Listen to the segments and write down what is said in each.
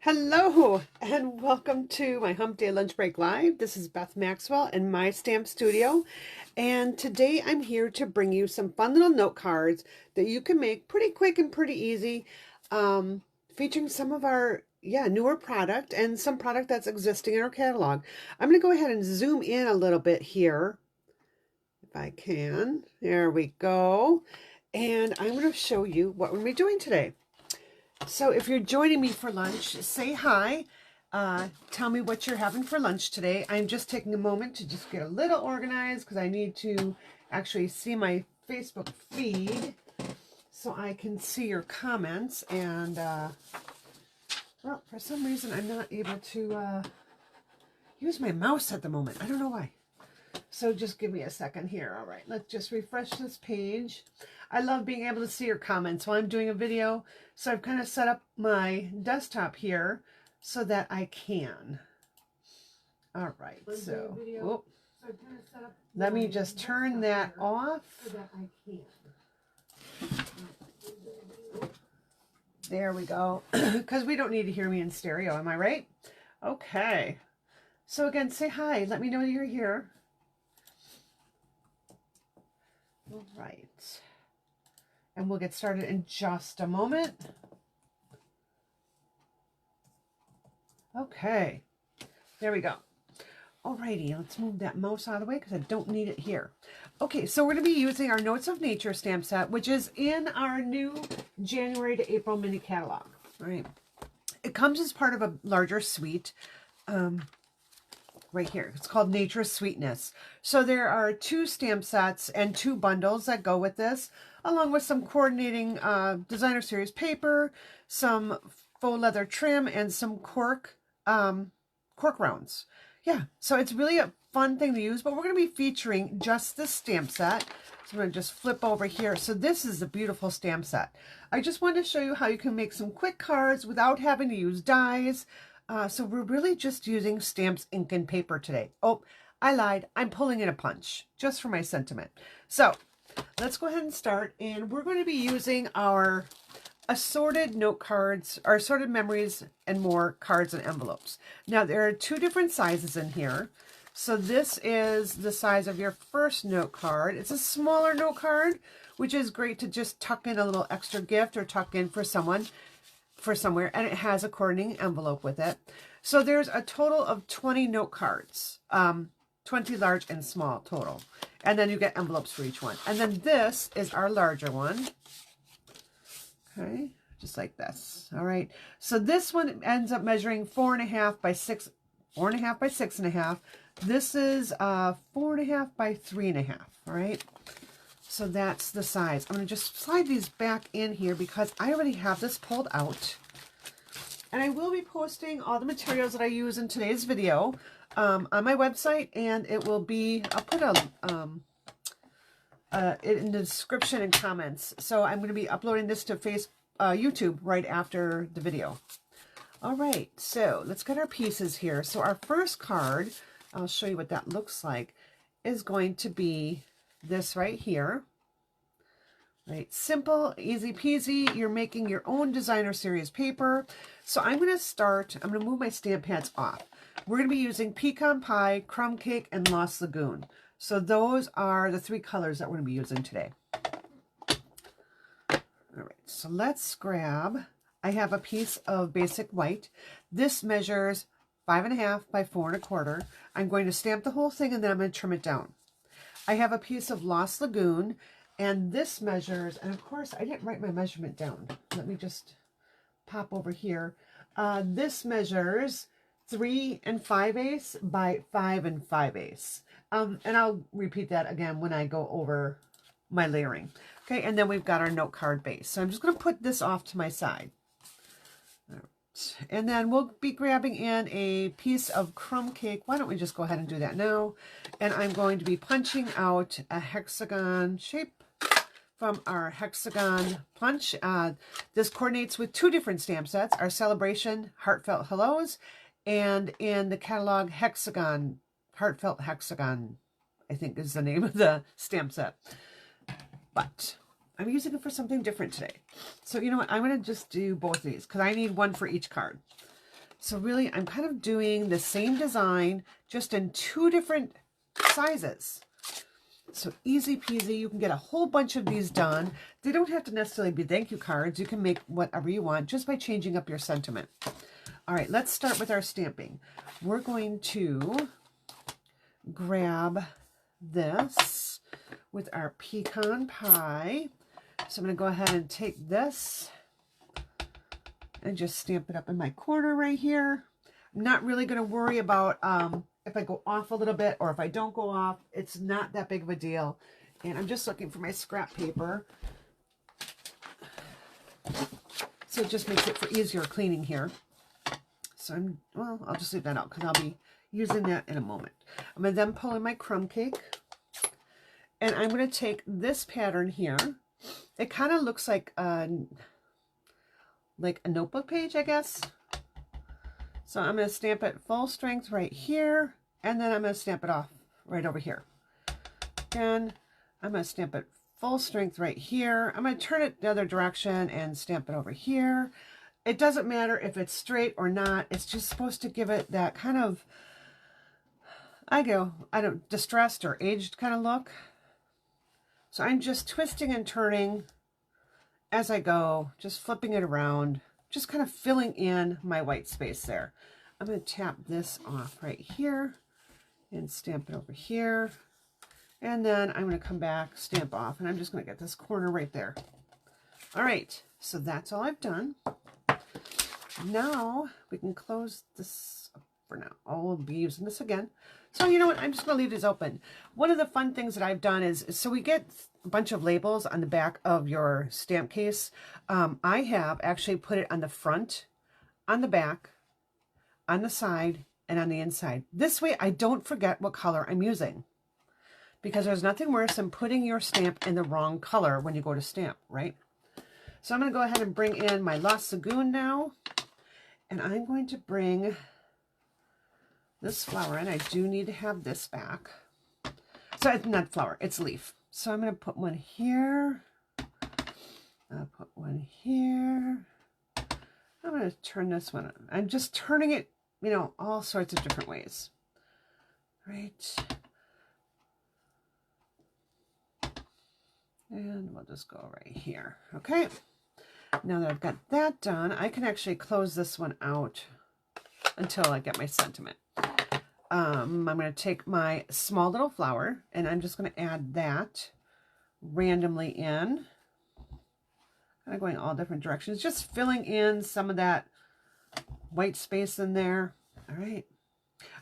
Hello and welcome to my Hump Day Lunch Break Live. This is Beth Maxwell in my stamp studio, and today I'm here to bring you some fun little note cards that you can make pretty quick and pretty easy, featuring some of our newer product and some product that's existing in our catalog. I'm going to go ahead and zoom in a little bit here if I can. There we go. And I'm going to show you what we're going to be doing today. So if you're joining me for lunch, say hi. Tell me what you're having for lunch today. I'm just taking a moment to just get a little organized because I need to actually see my Facebook feed so I can see your comments. And, well, for some reason, I'm not able to use my mouse at the moment. I don't know why. So just give me a second here. All right, let's just refresh this page. I love being able to see your comments while I'm doing a video. So I've kind of set up my desktop here so that I can. All right, so let me just turn that off. So that I can. There we go. Because we don't need to hear me in stereo, am I right? Okay. So again, say hi. Let me know you're here. All right. And we'll get started in just a moment. Okay. There we go. Alrighty, let's move that mouse out of the way because I don't need it here. Okay, so we're going to be using our Notes of Nature stamp set, which is in our new January to April mini catalog. All right. It comes as part of a larger suite. Right here. It's called Nature's Sweetness. So there are 2 stamp sets and 2 bundles that go with this, along with some coordinating designer series paper, some faux leather trim, and some cork rounds. Yeah, so it's really a fun thing to use, but we're going to be featuring just this stamp set. So I'm going to just flip over here. So this is a beautiful stamp set. I just wanted to show you how you can make some quick cards without having to use dies. So we're really just using stamps, ink, and paper today. Oh, I lied. I'm pulling in a punch just for my sentiment. So let's go ahead and start. And we're going to be using our assorted note cards, our assorted memories and more cards and envelopes. Now there are 2 different sizes in here. So this is the size of your first note card. It's a smaller note card, which is great to just tuck in a little extra gift or tuck in for someone for somewhere, and it has a coordinating envelope with it. So there's a total of 20 note cards, 20 large and small total. And then you get envelopes for each one. And then this is our larger one. Okay, just like this. All right. So this one ends up measuring 4.5 by 6, 4.5 by 6.5. This is 4.5 by 3.5. All right. So that's the size. I'm going to just slide these back in here because I already have this pulled out. And I will be posting all the materials that I use in today's video on my website. And it will be, I'll put it in the description and comments. So I'm going to be uploading this to YouTube right after the video. All right, so let's get our pieces here. So our first card, I'll show you what that looks like, is going to be this right here. Right, simple, easy peasy. You're making your own designer series paper. So I'm going to move my stamp pads off. We're going to be using Pecan Pie, Crumb Cake, and Lost Lagoon. So those are the 3 colors that we're going to be using today. All right, so let's grab, I have a piece of basic white. This measures 5.5 by 4.25. I'm going to stamp the whole thing and then I'm going to trim it down. I have a piece of Lost Lagoon, and this measures, and of course I didn't write my measurement down. Let me just pop over here. This measures 3 5/8 by 5 5/8. And I'll repeat that again when I go over my layering. Okay, and then we've got our note card base. So I'm just going to put this off to my side. All right. And then we'll be grabbing in a piece of crumb cake. Why don't we just go ahead and do that now? And I'm going to be punching out a hexagon shape from our hexagon punch. This coordinates with 2 different stamp sets, our Celebration Heartfelt Hellos, and in the catalog Hexagon, Heartfelt Hexagon, I think is the name of the stamp set. But I'm using it for something different today. So you know what? I'm going to just do both of these because I need one for each card. So really, I'm kind of doing the same design, just in 2 different sizes. So easy peasy, you can get a whole bunch of these done. They don't have to necessarily be thank you cards. You can make whatever you want just by changing up your sentiment. All right, let's start with our stamping. We're going to grab this with our pecan pie. So I'm going to go ahead and take this and just stamp it up in my corner right here. I'm not really going to worry about if I go off a little bit or if I don't go off. It's not that big of a deal. And I'm just looking for my scrap paper. So it just makes it for easier cleaning here. So I'll just leave that out because I'll be using that in a moment. I'm going to then pull in my crumb cake. And I'm going to take this pattern here. It kind of looks like a notebook page, I guess. So I'm going to stamp it full strength right here, and then I'm going to stamp it off right over here. Again, I'm going to stamp it full strength right here. I'm going to turn it the other direction and stamp it over here. It doesn't matter if it's straight or not. It's just supposed to give it that kind of, distressed or aged kind of look. So I'm just twisting and turning as I go, just flipping it around, just kind of filling in my white space there. I'm going to tap this off right here and stamp it over here. And then I'm going to come back, stamp off, and I'm just going to get this corner right there. All right, so that's all I've done. Now we can close this up for now. I'll be using this again. So you know what, I'm just going to leave this open. One of the fun things that I've done is, so we get a bunch of labels on the back of your stamp case. I have actually put it on the front, on the back, on the side, and on the inside. This way I don't forget what color I'm using. Because there's nothing worse than putting your stamp in the wrong color when you go to stamp, right? So I'm going to go ahead and bring in my Lost Lagoon now. And I'm going to bring this flower in. I do need to have this back. So it's not flower, it's leaf. So I'm going to put one here. I'll put one here. I'm going to turn this one on. I'm just turning it, you know, all sorts of different ways. Right. And we'll just go right here. Okay. Now that I've got that done, I can actually close this one out until I get my sentiment. I'm going to take my small little flower and I'm just going to add that randomly in. Kind of going all different directions, just filling in some of that white space in there. All right.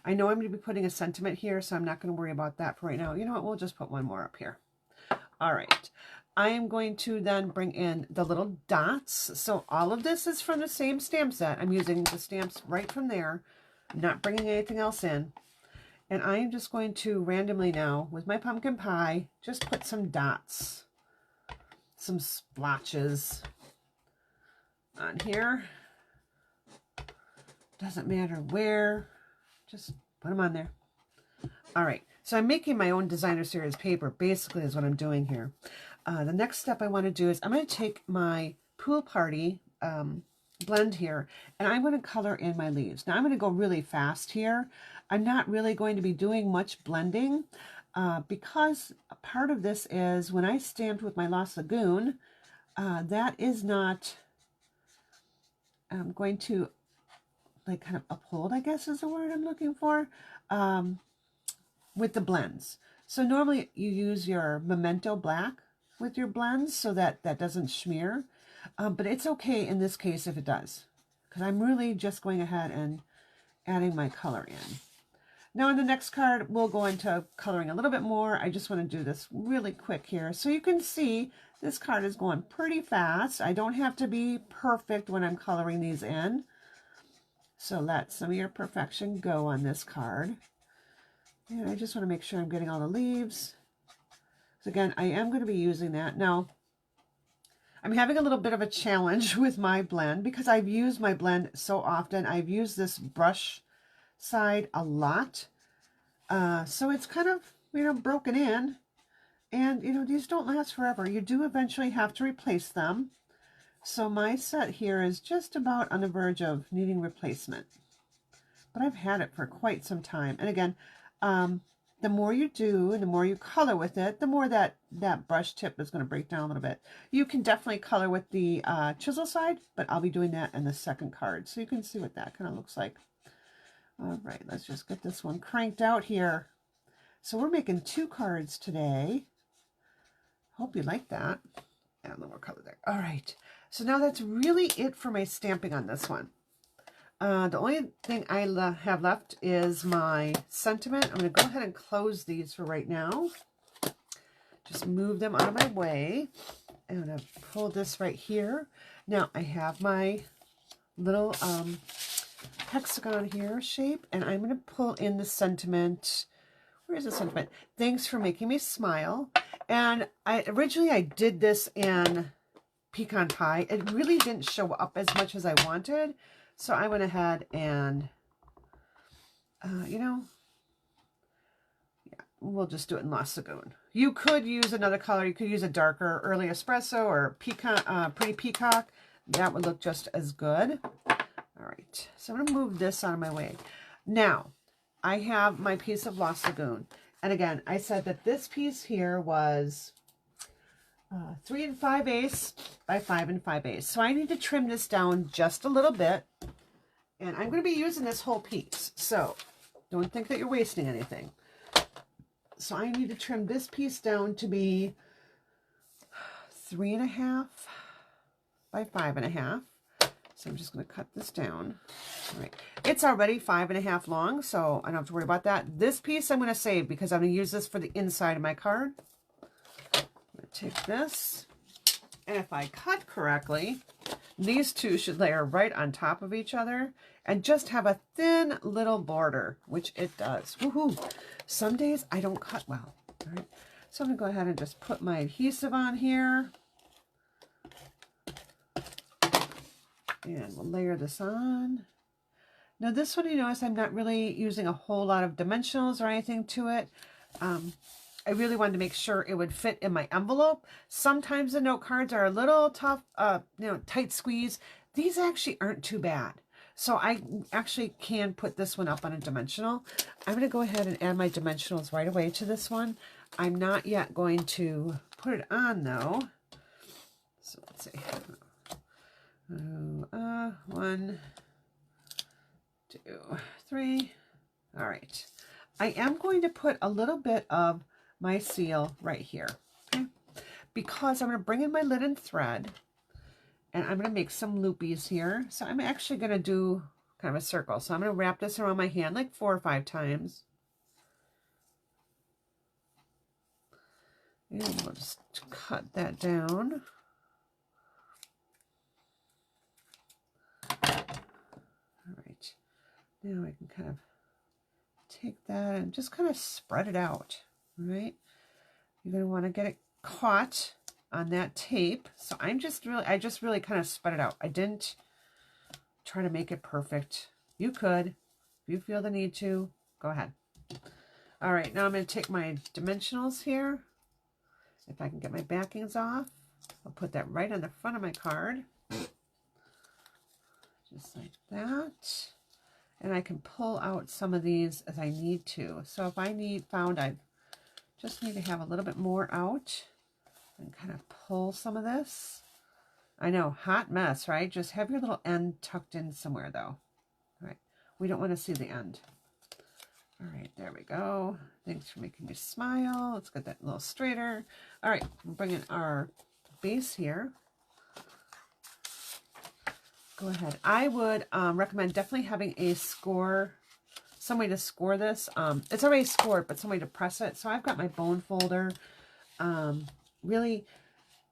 I know I'm going to be putting a sentiment here, so I'm not going to worry about that for right now. You know what? We'll just put one more up here. All right. I am going to then bring in the little dots. So all of this is from the same stamp set. I'm using the stamps right from there. I'm not bringing anything else in. And I am just going to randomly now, with my pumpkin pie, just put some dots, some splotches on here. Doesn't matter where, just put them on there. All right, so I'm making my own designer series paper, basically is what I'm doing here. The next step I want to do is I'm going to take my Pool Party blend here, and I'm going to color in my leaves. Now I'm going to go really fast here. I'm not really going to be doing much blending because a part of this is when I stamped with my Lost Lagoon, that is not going to like kind of uphold, I guess is the word I'm looking for, with the blends. So normally you use your Memento Black with your blends so that that doesn't smear. But it's okay in this case if it does, because I'm really just going ahead and adding my color in. Now in the next card, we'll go into coloring a little bit more. I just want to do this really quick here. So you can see this card is going pretty fast. I don't have to be perfect when I'm coloring these in. So let some of your perfection go on this card. And I just want to make sure I'm getting all the leaves. So again, I am going to be using that. Now, I'm having a little bit of a challenge with my blend because I've used my blend so often. I've used this brush side a lot. So it's kind of, you know, broken in. And, you know, these don't last forever. You do eventually have to replace them. So my set here is just about on the verge of needing replacement. but I've had it for quite some time. And again, the more you do and the more you color with it, the more that brush tip is going to break down a little bit. You can definitely color with the chisel side, but I'll be doing that in the second card, so you can see what that kind of looks like. All right, let's just get this one cranked out here. So we're making 2 cards today. Hope you like that. Add a little more color there. All right, so now that's really it for my stamping on this one. The only thing I have left is my sentiment. I'm going to go ahead and close these for right now. Just move them out of my way. I'm going to pull this right here. Now I have my little hexagon here shape, and I'm going to pull in the sentiment. Where's the sentiment? Thanks for making me smile. And originally I did this in pecan pie. It really didn't show up as much as I wanted. So I went ahead and, you know, yeah, we'll just do it in Lost Lagoon. You could use another color. You could use a darker early espresso or pecan, pretty peacock. That would look just as good. All right, so I'm going to move this out of my way. Now, I have my piece of Lost Lagoon. And again, I said that this piece here was 3 5/8 by 5 5/8. So I need to trim this down just a little bit. And I'm going to be using this whole piece. So don't think that you're wasting anything. So I need to trim this piece down to be 3 1/2 by 5 1/2. So I'm just going to cut this down. All right. It's already 5 1/2 long, so I don't have to worry about that. This piece I'm going to save because I'm going to use this for the inside of my card. Take this, and if I cut correctly, these two should layer right on top of each other and just have a thin little border, which it does. Woohoo! Some days I don't cut well. All right, so I'm gonna go ahead and just put my adhesive on here, and we'll layer this on. Now this one, you notice I'm not really using a whole lot of dimensionals or anything to it. I really wanted to make sure it would fit in my envelope. Sometimes the note cards are a little tough, you know, tight squeeze. These actually aren't too bad. So I actually can put this one up on a dimensional. I'm going to go ahead and add my dimensionals right away to this one. I'm not yet going to put it on though. So let's see. 1, 2, 3. All right. I am going to put a little bit of my seal right here, okay? Because I'm going to bring in my linen thread and I'm going to make some loopies here. So I'm actually going to do kind of a circle. So I'm going to wrap this around my hand like 4 or 5 times. And we'll just cut that down. All right. Now I can kind of take that and just kind of spread it out. All right, you're going to want to get it caught on that tape. So I just really kind of spread it out. I didn't try to make it perfect. You could, if you feel the need to, go ahead. All right, now I'm going to take my dimensionals here. If I can get my backings off, I'll put that right on the front of my card. Just like that. And I can pull out some of these as I need to. So if I I just need to have a little bit more out and kind of pull some of this. I know, hot mess, right? Just have your little end tucked in somewhere though. All right, we don't want to see the end. All right, there we go. Thanks for making me smile. Let's get that a little straighter. All right, we'll bring in our base here. Go ahead. I would recommend definitely having a score, some way to score this. It's already scored, but some way to press it. So I've got my bone folder. Really,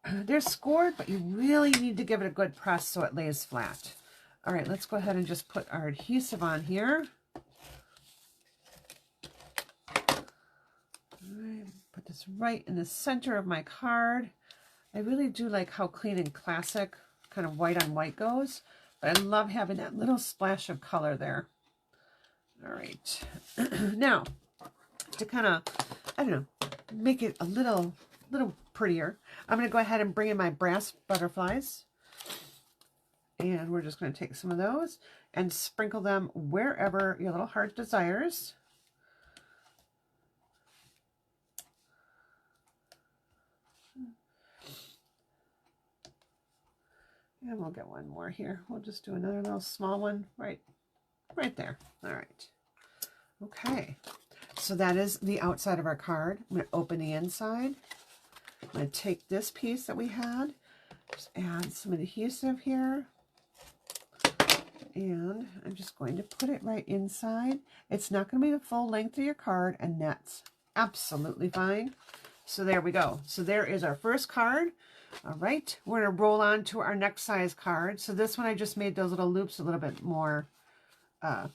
they're scored, but you really need to give it a good press so it lays flat. All right, let's go ahead and just put our adhesive on here. All right, put this right in the center of my card. I really do like how clean and classic kind of white on white goes, but I love having that little splash of color there. All right. Now, to kind of, I don't know, make it a little prettier, I'm going to go ahead and bring in my brass butterflies. And we're just going to take some of those and sprinkle them wherever your little heart desires. And we'll get one more here. We'll just do another little small one right there. All right. Okay. So that is the outside of our card. I'm going to open the inside. I'm going to take this piece that we had, just add some adhesive here. And I'm just going to put it right inside. It's not going to be the full length of your card, and that's absolutely fine. So there we go. So there is our first card. All right, we're going to roll on to our next size card. So this one, I just made those little loops a little bit more, I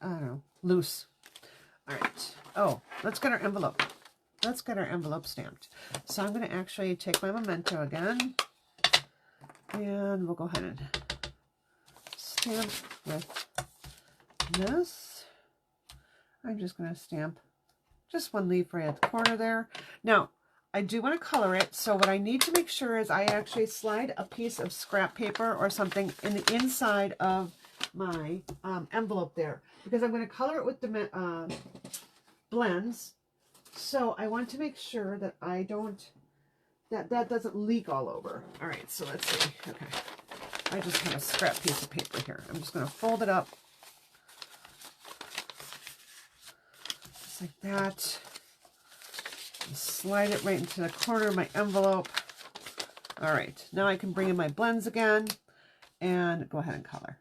don't know, loose. All right. Oh, let's get our envelope. Let's get our envelope stamped. So I'm going to actually take my memento again, and we'll go ahead and stamp with this. I'm just going to stamp just one leaf right at the corner there. Now, I do want to color it, so what I need to make sure is I actually slide a piece of scrap paper or something in the inside of my envelope there, because I'm going to color it with the blends. So I want to make sure that I don't, that doesn't leak all over. All right, so let's see. Okay, I just have a scrap piece of paper here. I'm just going to fold it up just like that. Slide it right into the corner of my envelope. All right, now I can bring in my blends again and go ahead and color.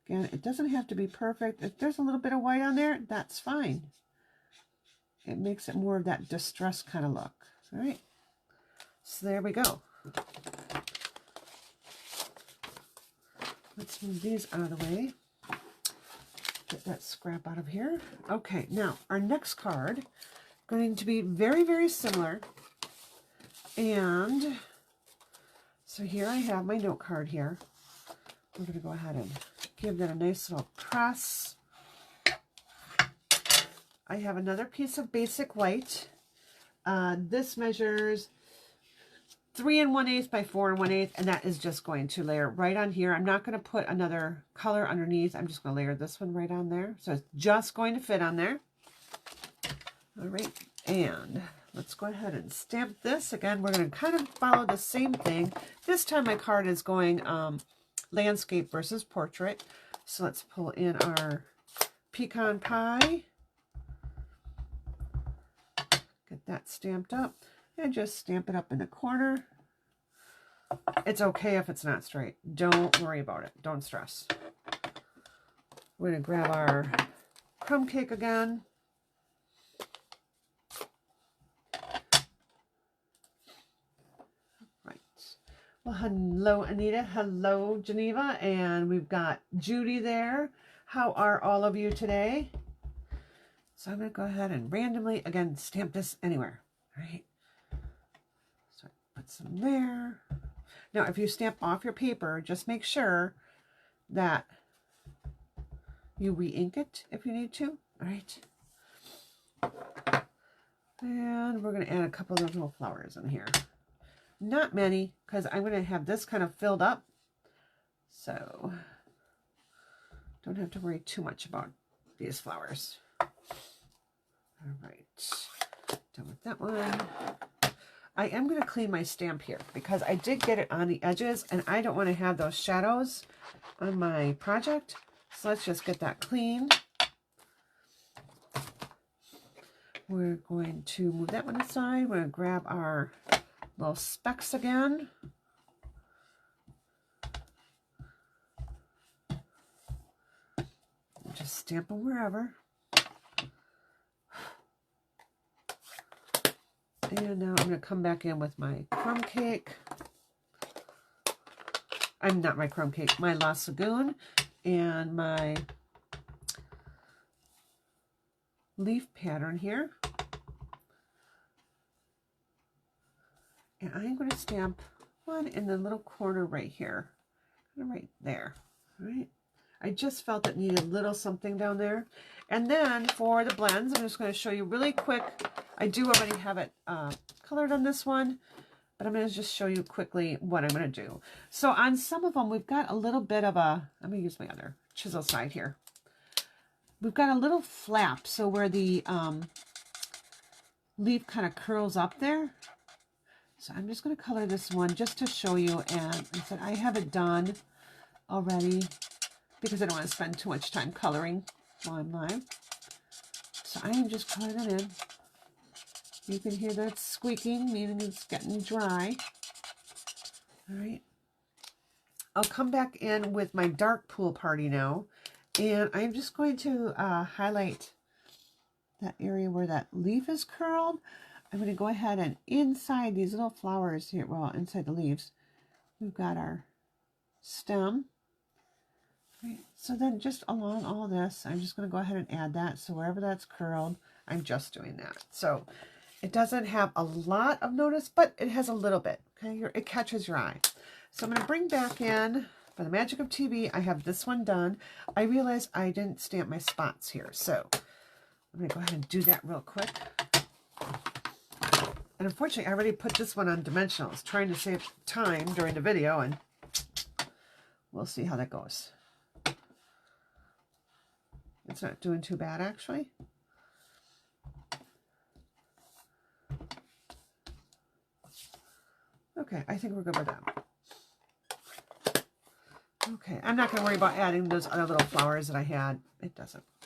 Again, it doesn't have to be perfect. If there's a little bit of white on there, that's fine. It makes it more of that distressed kind of look. All right, so there we go. Let's move these out of the way. Get that scrap out of here. Okay, now our next card is going to be very, very similar. And so here I have my note card here. We're going to go ahead and give that a nice little press. I have another piece of basic white. This measures 3 1/8 by 4 1/8, and that is just going to layer right on here. I'm not going to put another color underneath. I'm just going to layer this one right on there. So it's just going to fit on there. All right, and let's go ahead and stamp this. Again, we're going to kind of follow the same thing. This time my card is going landscape versus portrait. So let's pull in our pecan pie. Get that stamped up. And just stamp it up in the corner. It's okay if it's not straight. Don't worry about it. Don't stress. We're going to grab our crumb cake again. Right. Well, hello, Anita. Hello, Geneva. And we've got Judy there. How are all of you today? So I'm going to go ahead and randomly, again, stamp this anywhere. All right. Put some there. Now, if you stamp off your paper, just make sure that you re-ink it if you need to. All right. And we're going to add a couple of those little flowers in here. Not many, because I'm going to have this kind of filled up. So, don't have to worry too much about these flowers. All right. Done with that one. I am going to clean my stamp here because I did get it on the edges and I don't want to have those shadows on my project. So let's just get that clean. We're going to move that one aside. We're going to grab our little specks again. Just stamp them wherever. And now I'm going to come back in with my crumb cake. I'm not my crumb cake, my La Sagoon, and my leaf pattern here. And I'm going to stamp one in the little corner right here. Right there. All right. I just felt it needed a little something down there. And then for the blends, I'm just going to show you really quick. I do already have it colored on this one. but I'm going to just show you quickly what I'm going to do. So on some of them, we've got a little bit of a, I'm going to use my other chisel side here. We've got a little flap, so where the leaf kind of curls up there. So I'm just going to color this one just to show you, and I said I have it done already because I don't want to spend too much time coloring while I'm live. So I am just coloring it in. You can hear that squeaking, meaning it's getting dry. All right. I'll come back in with my dark pool party now, and I'm just going to highlight that area where that leaf is curled. I'm going to go ahead and inside these little flowers here, well, inside the leaves, we've got our stem. Right. So then just along all this, I'm just going to go ahead and add that. So wherever that's curled, I'm just doing that. So it doesn't have a lot of notice, but it has a little bit. Okay, it catches your eye. So I'm going to bring back in, by the magic of TV, I have this one done. I realized I didn't stamp my spots here. So I'm going to go ahead and do that real quick. And unfortunately, I already put this one on dimensionals, trying to save time during the video, and we'll see how that goes. It's not doing too bad, actually. Okay, I think we're good with that. Okay, I'm not going to worry about adding those other little flowers that I had.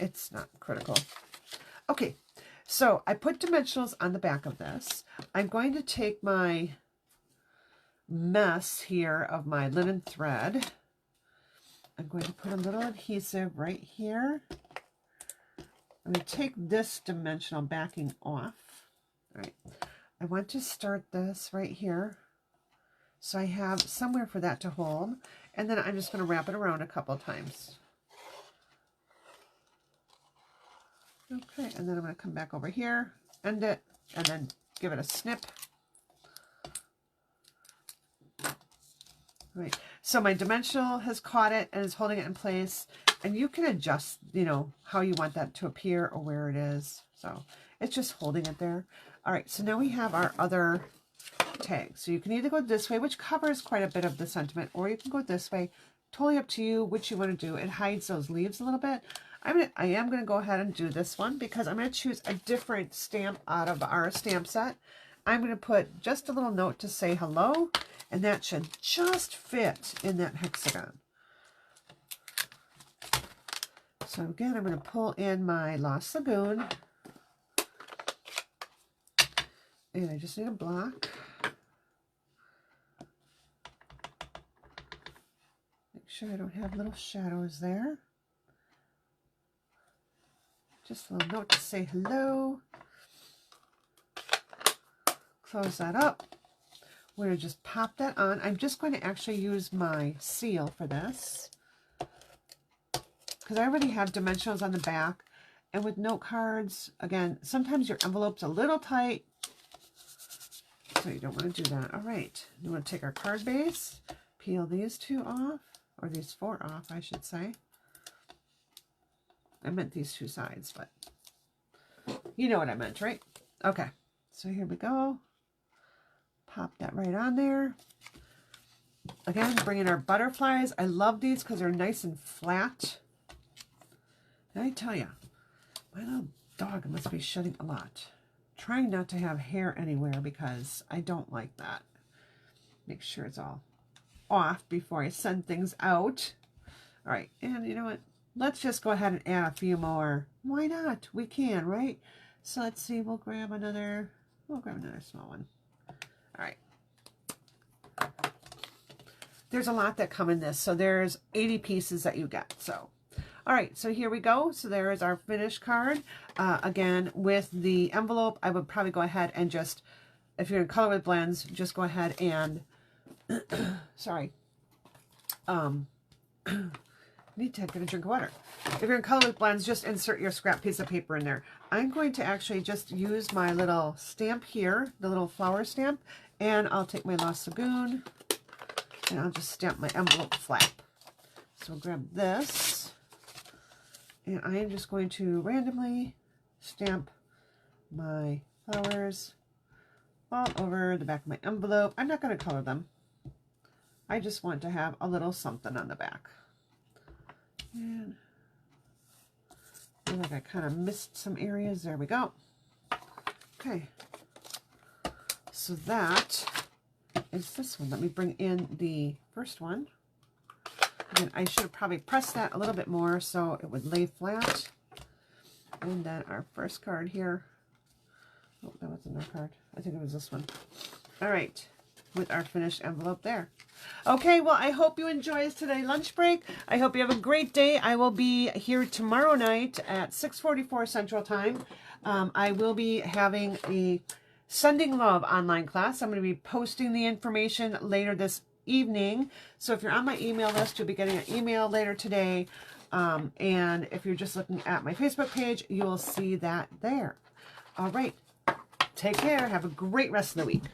It's not critical. Okay, so I put dimensionals on the back of this. I'm going to take my mess here of my linen thread. I'm going to put a little adhesive right here. I'm going to take this dimensional backing off. All right, I want to start this right here, so I have somewhere for that to hold, and then I'm just going to wrap it around a couple of times. Okay, and then I'm going to come back over here, end it, and then give it a snip. Right, so my dimensional has caught it and is holding it in place, and you can adjust, you know, how you want that to appear or where it is. So it's just holding it there. All right, so now we have our other tag. So you can either go this way, which covers quite a bit of the sentiment, or you can go this way. Totally up to you which you want to do. It hides those leaves a little bit. I am going to go ahead and do this one because I'm going to choose a different stamp out of our stamp set. I'm going to put just a little note to say hello, and that should just fit in that hexagon. So again, I'm going to pull in my Lost Lagoon, and I just need a block. Make sure I don't have little shadows there. Just a little note to say hello. Close that up. We're going to just pop that on. I'm just going to actually use my seal for this, because I already have dimensionals on the back. And with note cards, again, sometimes your envelope's a little tight, so you don't want to do that. All right, you want to take our card base, peel these two off, or these four off, I should say. I meant these two sides, but you know what I meant, right? Okay, so here we go. Pop that right on there. Again, bring in our butterflies. I love these because they're nice and flat. And I tell you, my little dog must be shedding a lot. Trying not to have hair anywhere because I don't like that. Make sure it's all off before I send things out. All right, and you know what? Let's just go ahead and add a few more. Why not? We can, right? So let's see, we'll grab another small one. All right. There's a lot that come in this, so there's 80 pieces that you get. So, all right, so here we go. So there is our finished card. Again, with the envelope, I would probably go ahead and just, if you're in color with blends, just go ahead and, sorry, need to get a drink of water. If you're in color with blends, just insert your scrap piece of paper in there. I'm going to actually just use my little stamp here, the little flower stamp, and I'll take my Lost Lagoon, and I'll just stamp my envelope flap. So I'll grab this, and I am just going to randomly stamp my flowers all over the back of my envelope. I'm not going to color them. I just want to have a little something on the back. And I feel like I kind of missed some areas. There we go. Okay. So that is this one. Let me bring in the first one. And I should have probably pressed that a little bit more so it would lay flat. And then our first card here. Oh, that wasn't our card. I think it was this one. All right. With our finished envelope there. Okay, well, I hope you enjoy today's lunch break. I hope you have a great day. I will be here tomorrow night at 6:44 Central Time. I will be having a Sending Love online class. I'm going to be posting the information later this evening. So if you're on my email list, you'll be getting an email later today. And if you're just looking at my Facebook page, you will see that there. All right. Take care. Have a great rest of the week.